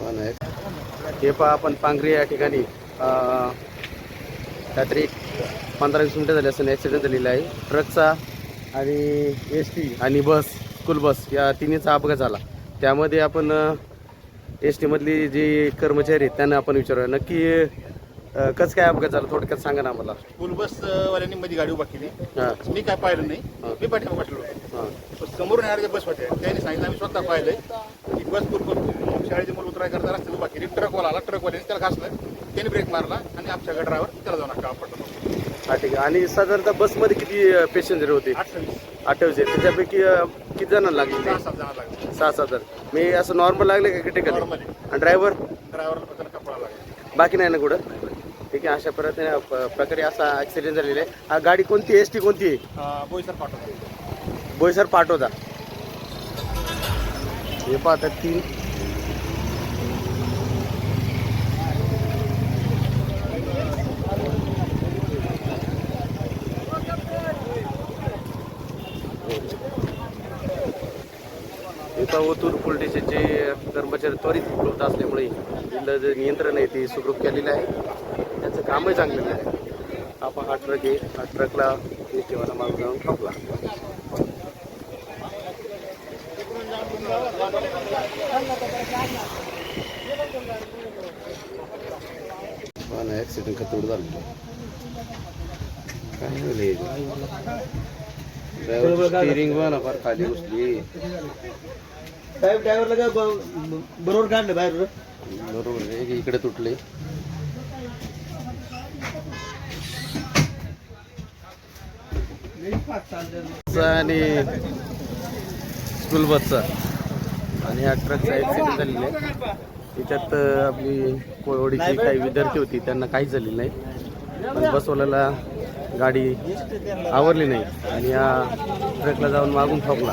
हे पहा आपण पांगरी या ठिकाणी काहीतरी 15-20 मिनटं झाली असं ॲक्सिडेंट झालेला आहे. ट्रकचा आणि एस.टी. आणि बस, स्कूल बस या तिन्हीचा अपघात झाला. त्यामध्ये आपण एस.टी. मधली जे कर्मचारी आहेत त्यांना आपण विचारूया नक्की कसं काय अपघात झाला, थोडक्यात सांगा ना आम्हाला. स्कूल बस वाल्यांनी मध्ये गाडी उभा केली. मी काय पाहिलं नाही, मी पाठीमागे बसलो. समोरून येणारे बस होते त्यांनी सांगितलं आम्ही स्वतः पाहिलंय की बस शाळेची मुलं उतराय करता रस्त्यात उभा केली. ट्रकवाला आला, ट्रकवाल्याने त्याला घासलं, त्याने ब्रेक मारला आणि आमच्या ड्रायव्हर त्याला जाऊन अक्का पडला. हा ठीक आहे. आणि साधारणतः बसमध्ये किती पॅसेंजर होते? 28 आहे. त्याच्यापैकी किती जणांना लागले? 6-7 जण लागले. 6-7 जण. मी असं नॉर्मल लागले का क्रिटिकल? आणि ड्रायव्हरला फक्त कपडा लागला, बाकी नाही ना कुठं? ठीक आहे. अशा प्रकारे असा ॲक्सिडेंट झालेला आहे. हा गाडी कोणती, एस.टी. कोणती आहे? बोईसर पाठवता. हे पाहतात 3 ओतूर पोलीस स्टेशनचे कर्मचारी त्वरित उपलब्ध असल्यामुळे इथलं जे नियंत्रण आहे ते सुखरूप केलेलं आहे. त्याचं कामही चांगलेलं आहे. आपण हा ट्रक आहे, हा ट्रकला एस.टी. मागून जाऊन ठोकला. ॲक्सिडेंट खतोड झालं. काय झालं? ड्रायव्हर स्टिअरिंग बघा ना फार खाली बसली. साहेब ड्रायव्हरला काय बरोबर काढलं बाहेर? बरोबर आहे की इकडे तुटले. आणि स्कूल बसचा आणि ह्या ट्रकचा ॲक्सिडेंट झालेला आहे. त्याच्यात आपली कोळवडीची काही विद्यार्थी होती त्यांना काहीच झालेलं नाही. पण बसवाल्याला गाडी आवरली नाही आणि या ट्रकला जाऊन मागून ठोकला.